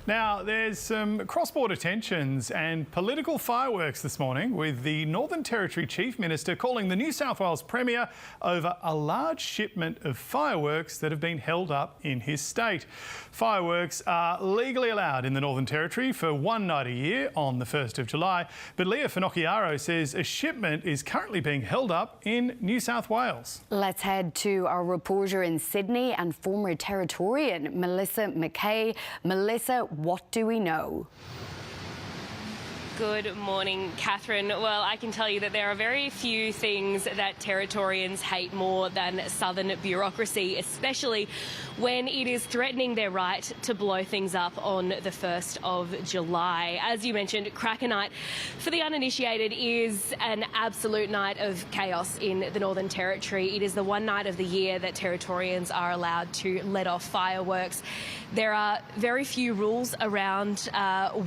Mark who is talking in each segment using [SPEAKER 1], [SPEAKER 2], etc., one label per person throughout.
[SPEAKER 1] Now, there's some cross-border tensions and political fireworks this morning, with the Northern Territory Chief Minister calling the New South Wales Premier over a large shipment of fireworks that have been held up in his state. Fireworks are legally allowed in the Northern Territory for one night a year on the 1st of July, but Leah Finocchiaro says a shipment is currently being held up in New South Wales.
[SPEAKER 2] Let's head to our reporter in Sydney and former Territorian Melissa McKay. Melissa, what do we know?
[SPEAKER 3] Good morning, Catherine. Well, I can tell you that there are very few things that Territorians hate more than southern bureaucracy, especially when it is threatening their right to blow things up on the 1st of July. As you mentioned, Cracker Night, for the uninitiated, is an absolute night of chaos in the Northern Territory. It is the one night of the year that Territorians are allowed to let off fireworks. There are very few rules around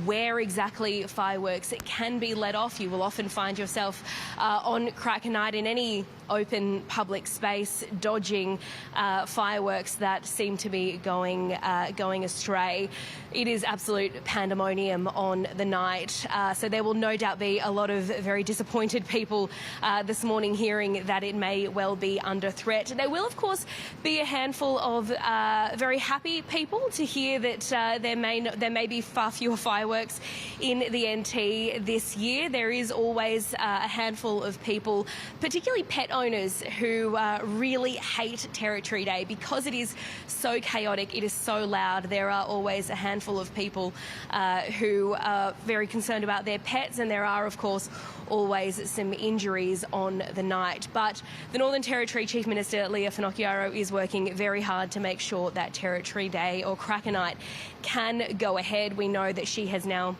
[SPEAKER 3] where exactly fireworks can be let off. You will often find yourself on Cracker Night in any open public space dodging fireworks that seem to be going astray. It is absolute pandemonium on the night, so there will no doubt be a lot of very disappointed people this morning hearing that it may well be under threat. There will, of course, be a handful of very happy people to hear that there may be far fewer fireworks in the NT this year. There is always a handful of people, particularly pet owners, who really hate Territory Day because it is so chaotic, it is so loud. There are always a handful of people who are very concerned about their pets, and there are, of course, always some injuries on the night. But the Northern Territory Chief Minister Leah Finocchiaro is working very hard to make sure that Territory Day or Cracker Night can go ahead. We know that she has now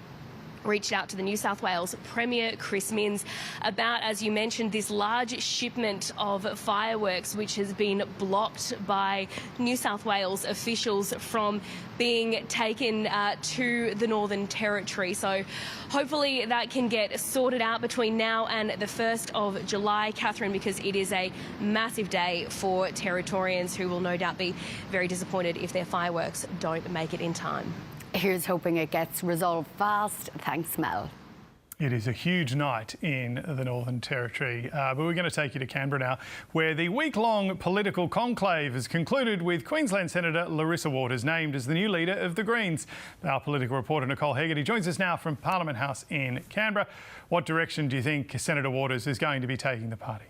[SPEAKER 3] reached out to the New South Wales Premier Chris Minns about, as you mentioned, this large shipment of fireworks which has been blocked by New South Wales officials from being taken to the Northern Territory. So hopefully that can get sorted out between now and the 1st of July, Catherine, because it is a massive day for Territorians who will no doubt be very disappointed if their fireworks don't make it in time.
[SPEAKER 2] Here's hoping it gets resolved fast. Thanks, Mel.
[SPEAKER 1] It is a huge night in the Northern Territory, but we're going to take you to Canberra now, where the week-long political conclave has concluded with Queensland Senator Larissa Waters named as the new leader of the Greens. Our political reporter Nicole Hegarty joins us now from Parliament House in Canberra. What direction do you think Senator Waters is going to be taking the party?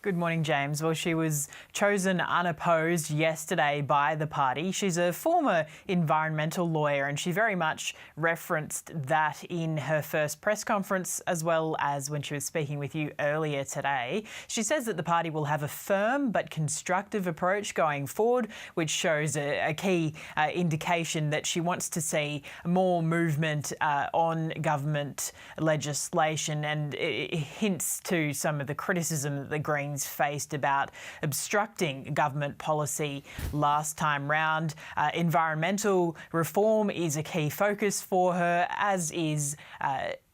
[SPEAKER 4] Good morning, James. Well, she was chosen unopposed yesterday by the party. She's a former environmental lawyer, and she very much referenced that in her first press conference, as well as when she was speaking with you earlier today. She says that the party will have a firm but constructive approach going forward, which shows a key indication that she wants to see more movement on government legislation, and it hints to some of the criticism that the Greens faced about obstructing government policy last time round. Environmental reform is a key focus for her, as is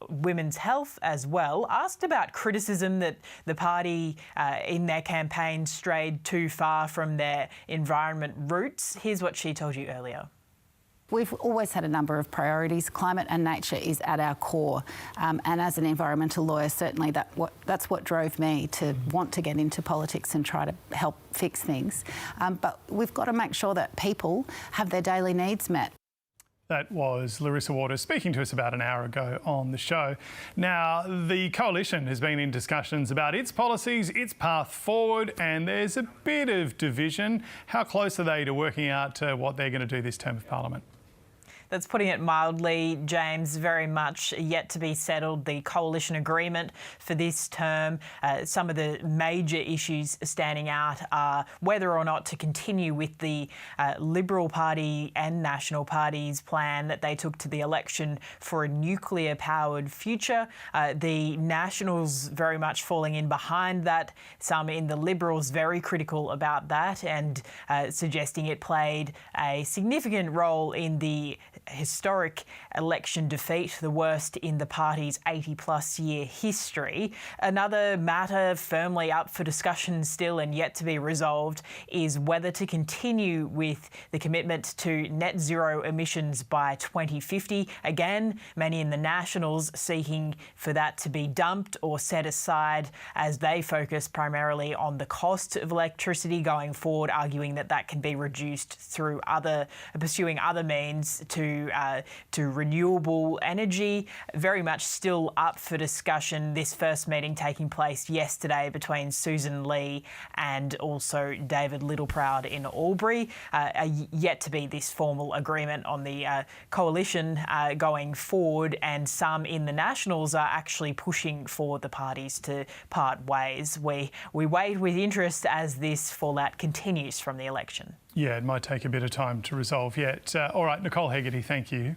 [SPEAKER 4] women's health as well. Asked about criticism that the party in their campaign strayed too far from their environment roots, here's what she told you earlier.
[SPEAKER 5] We've always had a number of priorities. Climate and nature is at our core. And as an environmental lawyer, certainly that's what drove me to want to get into politics and try to help fix things. But we've got to make sure that people have their daily needs met.
[SPEAKER 1] That was Larissa Waters speaking to us about an hour ago on the show. Now, the Coalition has been in discussions about its policies, its path forward, and there's a bit of division. How close are they to working out what they're going to do this term of Parliament?
[SPEAKER 4] That's putting it mildly, James. Very much yet to be settled. The coalition agreement for this term. Some of the major issues standing out are whether or not to continue with the Liberal Party and National Party's plan that they took to the election for a nuclear-powered future. The Nationals very much falling in behind that. Some in the Liberals very critical about that and suggesting it played a significant role in the historic election defeat, the worst in the party's 80-plus year history. Another matter firmly up for discussion still and yet to be resolved is whether to continue with the commitment to net zero emissions by 2050. Again, many in the Nationals seeking for that to be dumped or set aside as they focus primarily on the cost of electricity going forward, arguing that that can be reduced through pursuing other means to renewable energy. Very much still up for discussion. This first meeting taking place yesterday between Susan Lee and also David Littleproud in Albury. Yet to be this formal agreement on the coalition going forward, and some in the Nationals are actually pushing for the parties to part ways. We wait with interest as this fallout continues from the election.
[SPEAKER 1] Yeah, it might take a bit of time to resolve yet. All right, Nicole Hegarty, thank you.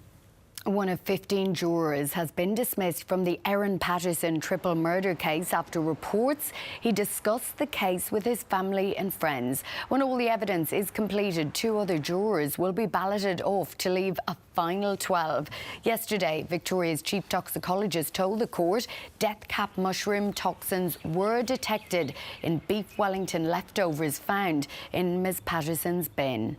[SPEAKER 2] One of 15 jurors has been dismissed from the Erin Patterson triple murder case after reports he discussed the case with his family and friends. When all the evidence is completed, 2 other jurors will be balloted off to leave a final 12. Yesterday, Victoria's chief toxicologist told the court death cap mushroom toxins were detected in beef Wellington leftovers found in Ms Patterson's bin.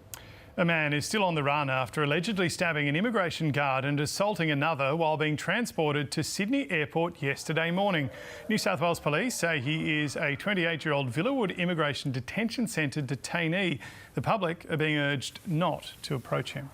[SPEAKER 1] A man is still on the run after allegedly stabbing an immigration guard and assaulting another while being transported to Sydney Airport yesterday morning. New South Wales Police say he is a 28-year-old Villawood Immigration Detention Centre detainee. The public are being urged not to approach him.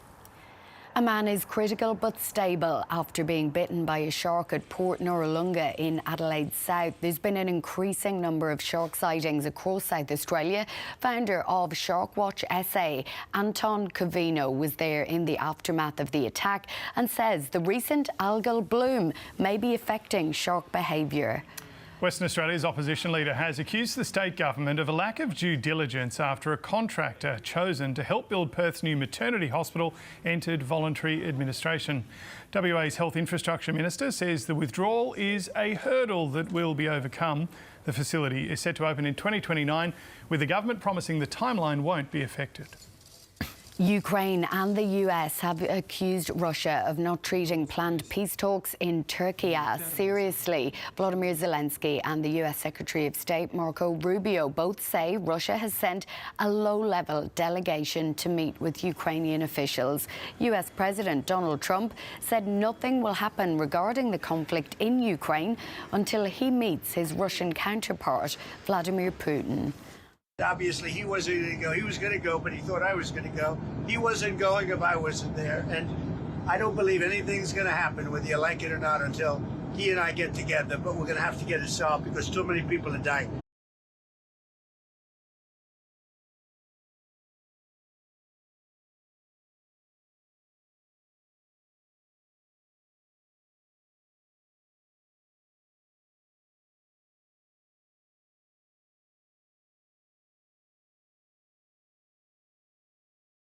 [SPEAKER 2] A man is critical but stable after being bitten by a shark at Port Noarlunga in Adelaide South. There's been an increasing number of shark sightings across South Australia. Founder of Sharkwatch SA, Anton Covino, was there in the aftermath of the attack and says the recent algal bloom may be affecting shark behaviour.
[SPEAKER 1] Western Australia's opposition leader has accused the state government of a lack of due diligence after a contractor chosen to help build Perth's new maternity hospital entered voluntary administration. WA's Health Infrastructure Minister says the withdrawal is a hurdle that will be overcome. The facility is set to open in 2029, with the government promising the timeline won't be affected.
[SPEAKER 2] Ukraine and the US have accused Russia of not treating planned peace talks in Turkey seriously. Volodymyr Zelensky and the US Secretary of State Marco Rubio both say Russia has sent a low-level delegation to meet with Ukrainian officials. US President Donald Trump said nothing will happen regarding the conflict in Ukraine until he meets his Russian counterpart, Vladimir Putin.
[SPEAKER 6] Obviously, he wasn't going to go. He was going to go, but he thought I was going to go. He wasn't going if I wasn't there. And I don't believe anything's going to happen, whether you like it or not, until he and I get together. But we're going to have to get it solved because too many people are dying.